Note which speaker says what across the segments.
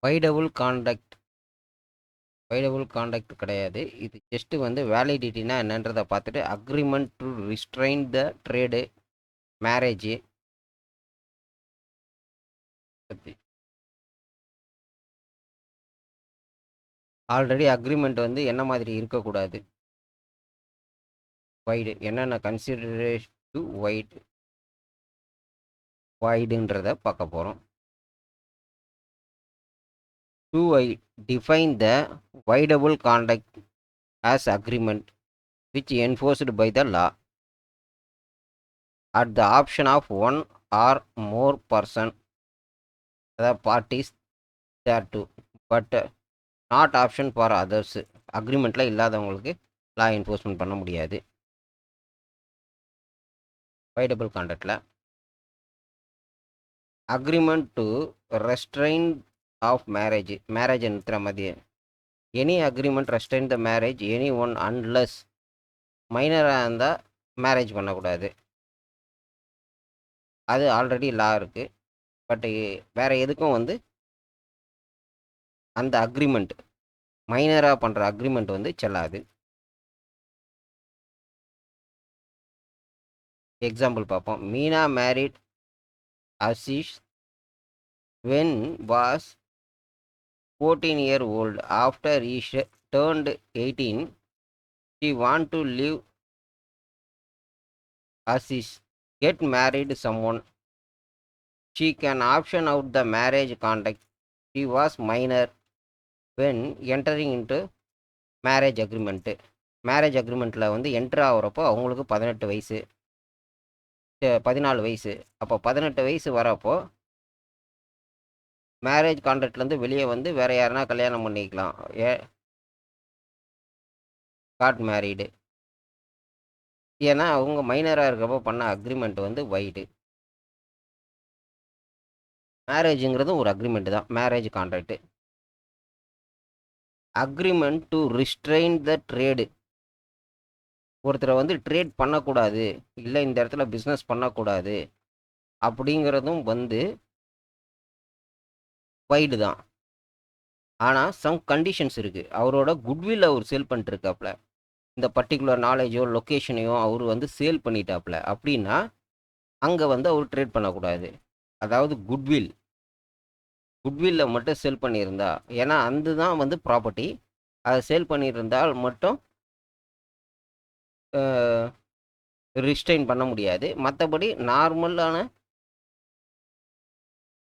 Speaker 1: வைடபுள் contact கிடையாது. இது just வந்து வேலிடிட்டினா என்னன்றதை பார்த்துட்டு agreement to restrain the trade marriage பற்றி. ஆல்ரெடி அக்ரிமெண்ட் வந்து என்ன மாதிரி இருக்கக்கூடாது, வைடு என்னென்ன கன்சிடரேஷன் டு வைடுன்றதை பார்க்க போகிறோம். To define the voidable conduct as agreement which enforced by the law at the option of one or more person the parties thereto but not option for others. அக்ரிமெண்ட்டில் இல்லாதவங்களுக்கு law enforcement பண்ண முடியாது. Voidable கான்ட்ராக்டில் agreement to restrain of marriage நிறுத்துற மாதிரி any agreement restrain the marriage any one unless மைனராக இருந்தால் marriage பண்ணக்கூடாது. அது ஆல்ரெடி லா இருக்குது. பட் வேறு எதுக்கும் வந்து அந்த அக்ரிமெண்ட் மைனராக பண்ணுற அக்ரிமெண்ட் வந்து செல்லாது. எக்ஸாம்பிள் பார்ப்போம். Meena married Ashish when was 14-year-old. After he turned 18, she want to leave Ashish, get married someone. She can option out the marriage contract. She was minor when entering into marriage agreement. Marriage அக்ரிமெண்ட்டில் வந்து enter ஆகிறப்போ அவங்களுக்கு 14 வயசு. அப்போ 18 வயசு வரப்போ marriage கான்ட்ராக்ட்லேருந்து வெளியே வந்து வேறு யாருனா கல்யாணம் பண்ணிக்கலாம். God married. ஏன்னா அவங்க மைனராக இருக்கப்போ பண்ண அக்ரிமெண்ட் வந்து வைடு. மேரேஜுங்கிறது ஒரு அக்ரிமெண்ட் தான், marriage contract. Agreement to restrain the trade. ஒருத்தரை வந்து ட்ரேட் பண்ணக்கூடாது, இல்லை இந்த இடத்துல பிஸ்னஸ் பண்ணக்கூடாது அப்படிங்கிறதும் வந்து வைடு தான். ஆனால் சம் கண்டிஷன்ஸ் இருக்குது. அவரோட குட்வில் அவர் சேல் பண்ணிட்டுருக்காப்புல, இந்த பர்டிகுலர் நாலேஜோ லொக்கேஷனையோ அவர் வந்து சேல் பண்ணிட்டாப்புல அப்படின்னா அங்கே வந்து அவர் ட்ரேட் பண்ணக்கூடாது. அதாவது குட்வில்ல மட்டும் சேல் பண்ணியிருந்தா, ஏன்னா அந்த தான் வந்து ப்ராப்பர்ட்டி, அதை சேல் பண்ணியிருந்தால் மட்டும் ரிஸ்ட்ரெயின் பண்ண முடியாது. மற்றபடி நார்மலான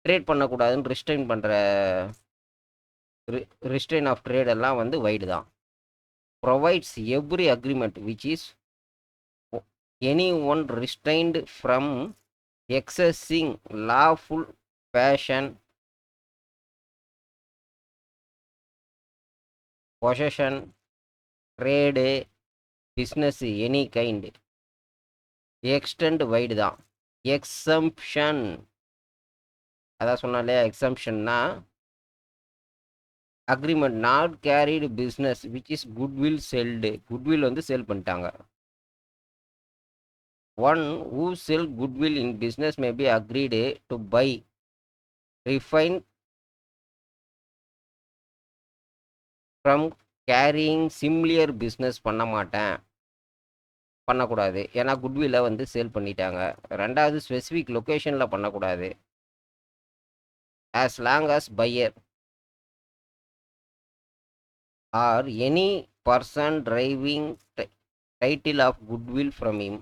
Speaker 1: ட்ரேட் பண்ணக்கூடாதுன்னு ரிஸ்ட்ரெயின் ஆஃப் ட்ரேடெல்லாம் வந்து வைடு தான். Provides every agreement which is any one restrained from exercising lawful passion possession trade business any kind. Extent void தான். எக்ஸம்ஷன், அதான் சொன்னாலே எக்ஸம்ஷன்னா agreement not carried business which is goodwill sold. Goodwill வந்து sale பண்ணிட்டாங்க. One who sell goodwill in business may be agreed to by refrain from carrying similar business பண்ணக்கூடாது, ஏன்னா குட்வில்லை வந்து sale பண்ணிட்டாங்க. ரெண்டாவது ஸ்பெசிஃபிக் லொக்கேஷனில் பண்ணக்கூடாது. as long as buyer or any person driving title of goodwill from him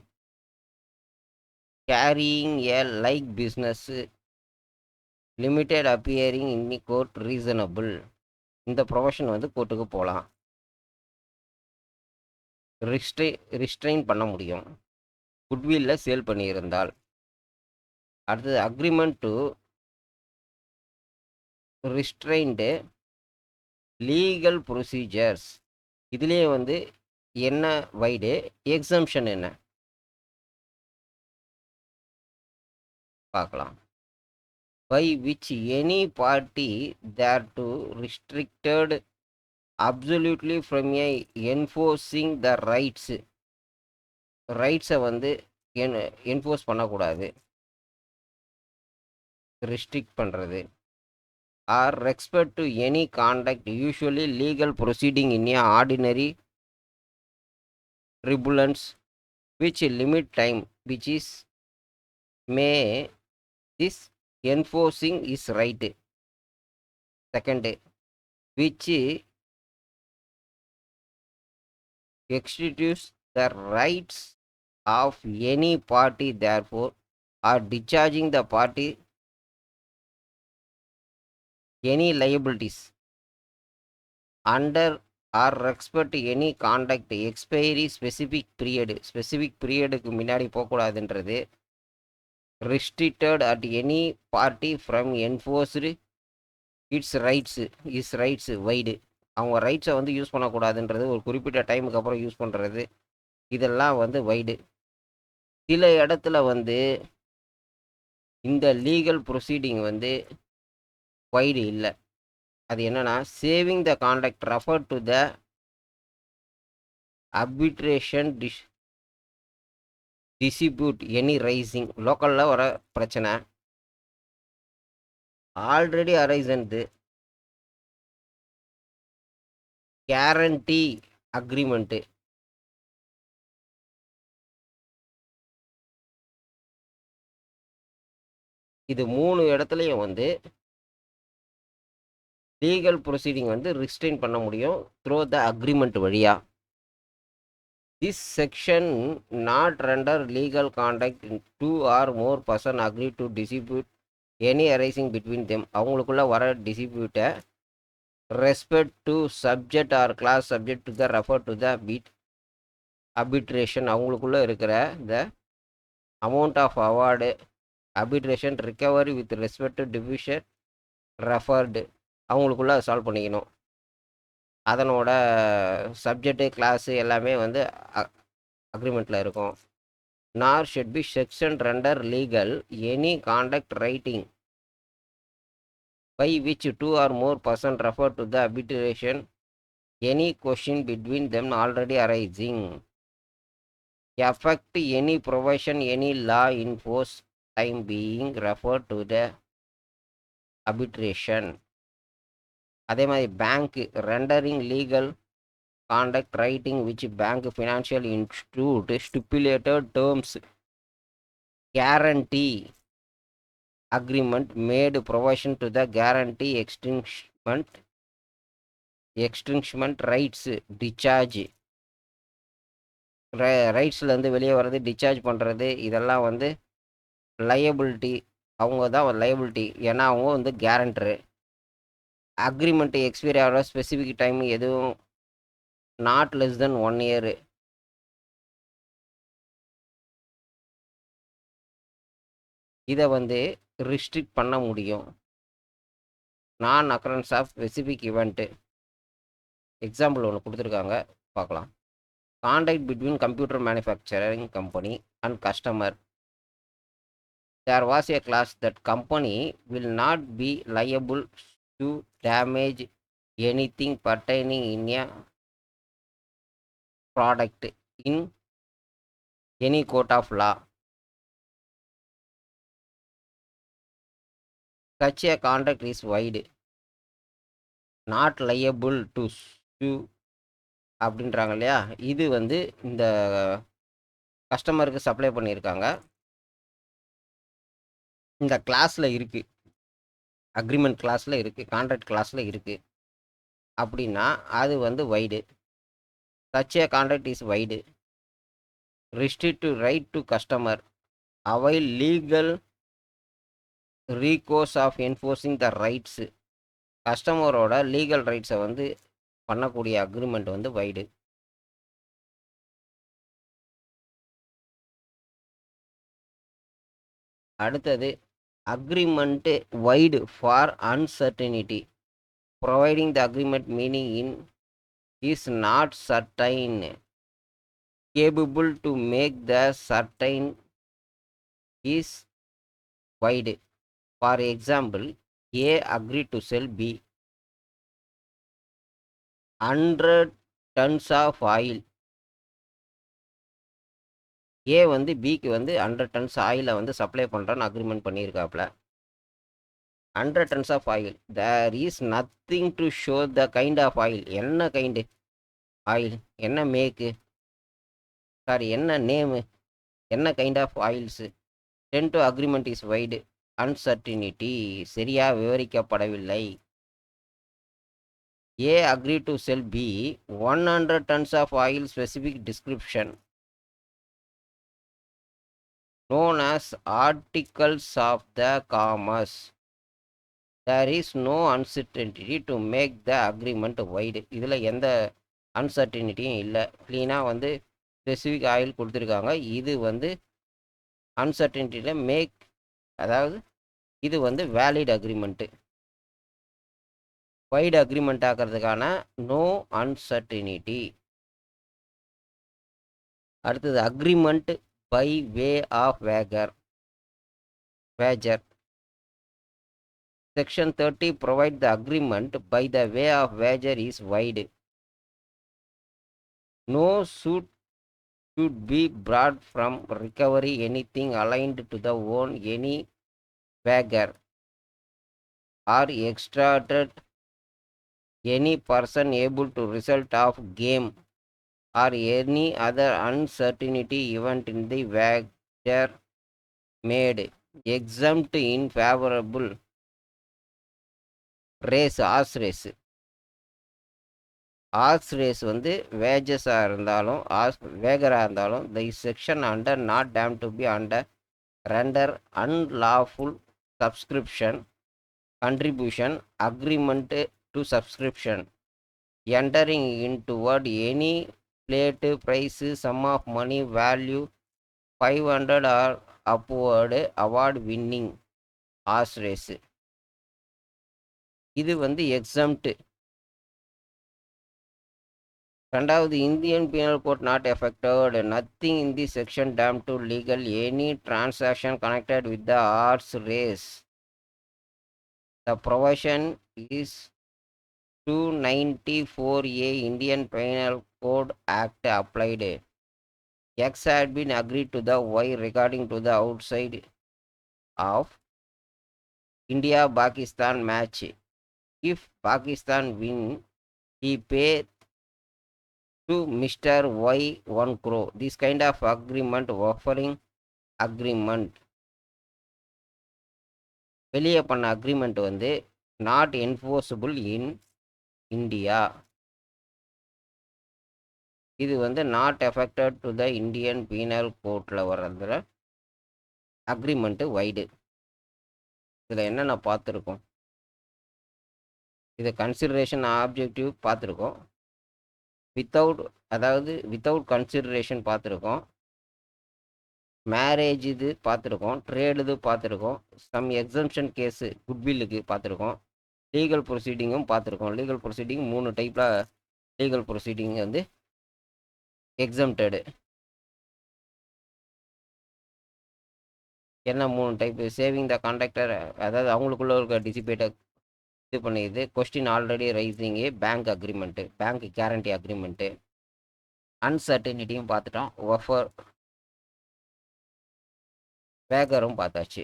Speaker 1: carrying a like business limited appearing in court reasonable. இந்த profession வந்து கோர்ட்டுக்கு போகலாம், ரிஸ்ட்ரெயின் பண்ண முடியும் குட்வில்ல சேல் பண்ணியிருந்தால். அடுத்தது அக்ரிமெண்ட் டு ரிஸ்ட்ரெயின்டு லீகல் ப்ரொசீஜர்ஸ். இதுலேயே வந்து என்ன வைடு, எக்ஸம்ஷன் என்ன பார்க்கலாம். by which any party thereto restricted absolutely from enforcing the ரைட்ஸை வந்து என்ஃபோர்ஸ் பண்ணக்கூடாது, ரெஸ்ட்ரிக்ட் பண்ணுறது. or respect to any conduct, usually legal proceeding in a ordinary tribunals, which limit time, which is may this enforcing is right. Second, which executes the rights of any party, therefore, or discharging the party any liabilities under or respect any conduct expiry specific periodக்கு முன்னாடி போகக்கூடாதுன்றது restricted at any party from enforced its rights wide அவங்க ரைட்ஸை வந்து use பண்ணக்கூடாதுன்றது ஒரு குறிப்பிட்ட டைமுக்கு அப்புறம் use பண்ணுறது இதெல்லாம் வந்து வைடு. சில இடத்துல வந்து இந்த லீகல் ப்ரொசீடிங் வந்து வைடு இல்லை. அது என்னன்னா saving the contract refer to the arbitration dispute any rising லோக்கலில் வர பிரச்சனை ஆல்ரெடி அரைசன்து கேரண்டி அக்ரிமெண்ட்டு இது 3 இடத்துலையும் வந்து லீகல் ப்ரொசீடிங் வந்து ரிஸ்ட்ரெயின் பண்ண முடியும் த்ரூ த அக்ரிமெண்ட் வழியா. This section not render legal contract two or more person agree to dispute any arising between them அவங்களுக்குள்ள வர டிஸ்பியூட்டை respect to subject or class subject to the refer to the arbitration அவங்களுக்குள்ள இருக்கிற the amount of award arbitration recovery with respect to division referred அவங்களுக்குள்ள solve பண்ணிக்கணும். அதனோட subject class எல்லாமே வந்து அக்ரிமெண்ட்டில் இருக்கும். Nor shall be section render legal any contact writing by which two or more person refer to the arbitration any question between them already arising affect any provision any law in force time being referred to the arbitration. அதே மாதிரி bank rendering legal contact writing which bank financial institute stipulated terms guarantee agreement made provision to the guarantee extinguishment rights discharge ரைட்ஸ்லேருந்து வெளியே வர்றது discharge பண்ணுறது இதெல்லாம் வந்து liability அவங்க தான் liability ஏன்னா அவங்க வந்து கேரண்டரு. அக்ரிமெண்ட்டு எக்ஸ்பைரி ஆகிற ஸ்பெசிஃபிக் டைம் எதுவும் நாட் லெஸ் தென் 1 year. இதை வந்து ரிஸ்ட்ரிக்ட் பண்ண முடியும். நான் occurrence of specific event example ஒன்று கொடுத்துருக்காங்க பார்க்கலாம். Contract between computer manufacturing company and customer. There was a clause that company will not be liable to damage anything pertaining in a product in any court of law. Such a conduct is wide, not liable to sue அப்படின்றாங்க இல்லையா. இது வந்து இந்த கஸ்டமருக்கு supply பண்ணியிருக்காங்க. இந்த கிளாஸில் இருக்குது, அக்ரிமெண்ட் கிளாஸில் இருக்குது, கான்ட்ராக்ட் கிளாஸில் இருக்குது அப்படின்னா அது வந்து wide. Such a conduct is wide, restrict to right to customer, avail legal recourse of enforcing the rights. கஸ்டமரோட லீகல் ரைட்ஸை வந்து பண்ணக்கூடிய அக்ரிமெண்ட் வந்து வைடு. அடுத்தது agreement void for uncertainty, providing the agreement meaning in is not certain, capable to make the certain is void. For example, A agreed to sell B 100 tons of oil. A வந்து பிக்கு வந்து 100 tons ஆயிலை வந்து supply பண்ணுறான்னு agreement பண்ணியிருக்காப்புல. 100 tons of oil. There is nothing to show the kind of oil. என்ன kind oil, என்ன make, sorry என்ன name, என்ன kind of oils. 10 to agreement is wide. Uncertainty சரியா விவரிக்கப்படவில்லை. A agreed to sell B 100 tons of oil. Specific description known as articles of the commerce. There is no uncertainty to make the agreement wide. இதில் எந்த அன்சர்டினிட்டியும் இல்லை. க்ளீனாக வந்து specific oil கொடுத்துருக்காங்க. இது வந்து அன்சர்டினிட்டியில் make, அதாவது இது வந்து வேலிட் அக்ரிமெண்ட்டு. வைடு அக்ரிமெண்ட் ஆக்கிறதுக்கான நோ அன்சர்டினிட்டி. அடுத்தது agreement by way of wager. Section 30 provide the agreement by the way of wager is wide. No suit should be brought from recovery anything aligned to the own any wager or extracted any person able to result of game or any other uncertainty event in the wager made exempt in favorable race. Horse race வந்து வேஜஸாக இருந்தாலும் வேகராக இருந்தாலும் the section under not deemed to be under render unlawful subscription contribution agreement to subscription entering toward any plate price sum of money value 500 or upward award winning horse race. இது வந்து exempt. ரெண்டாவது, Indian penal code not affected. Nothing in the section deemed to legal any transaction connected with the horse race. The provision is 294A Indian Penal Code Act applied. X had been agreed to the Y regarding to the outside of India-Pakistan match. If Pakistan win, he pay to Mr. Y 1 crore. This kind of agreement, offering agreement. வெளியே பண்ண agreement வந்து not enforceable in India. இது வந்து not affected to the Indian penal கோர்ட்டில் வர்றதுல agreement wide. இதில் என்னென்ன பார்த்துருக்கோம், இது கன்சிடரேஷன் ஆப்ஜெக்டிவ் பார்த்துருக்கோம், வித்தவுட் கன்சிடரேஷன் பார்த்துருக்கோம், மேரேஜ் இது பார்த்துருக்கோம், ட்ரேடு இது பார்த்துருக்கோம், சம் எக்ஸம்ஷன் கேஸு குட்வில்லுக்கு பார்த்துருக்கோம், லீகல் ப்ரொசீடிங்கும் பார்த்துருக்கோம். லீகல் ப்ரொசீடிங் 3 டைப்பில் லீகல் ப்ரொசீடிங் வந்து எக்ஸம்டடு. என்ன 3 டைப்பு? சேவிங் த கான்ட்ராக்டர், அதாவது அவங்களுக்குள்ள இருக்க டிசிபேட்டை இது பண்ணிடுது. Question already rising, bank agreement, bank guarantee agreement, அன்சர்டனிட்டியும் பார்த்துட்டோம், ஒஃபர் வேகரும் பார்த்தாச்சு.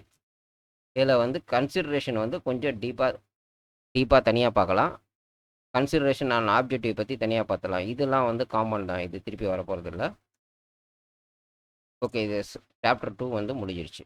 Speaker 1: இதில் வந்து கன்சிடரேஷன் வந்து கொஞ்சம் டீப்பாக தனியாக பார்க்கலாம். கன்சிடரேஷன் ஆன் ஆப்ஜெக்டிவ் பற்றி தனியாக பார்த்தலாம். இதெல்லாம் வந்து காமன் தான், இது திருப்பி வர போகிறது இல்லை. ஓகே, இது சாப்டர் 2 வந்து முடிஞ்சிருச்சு.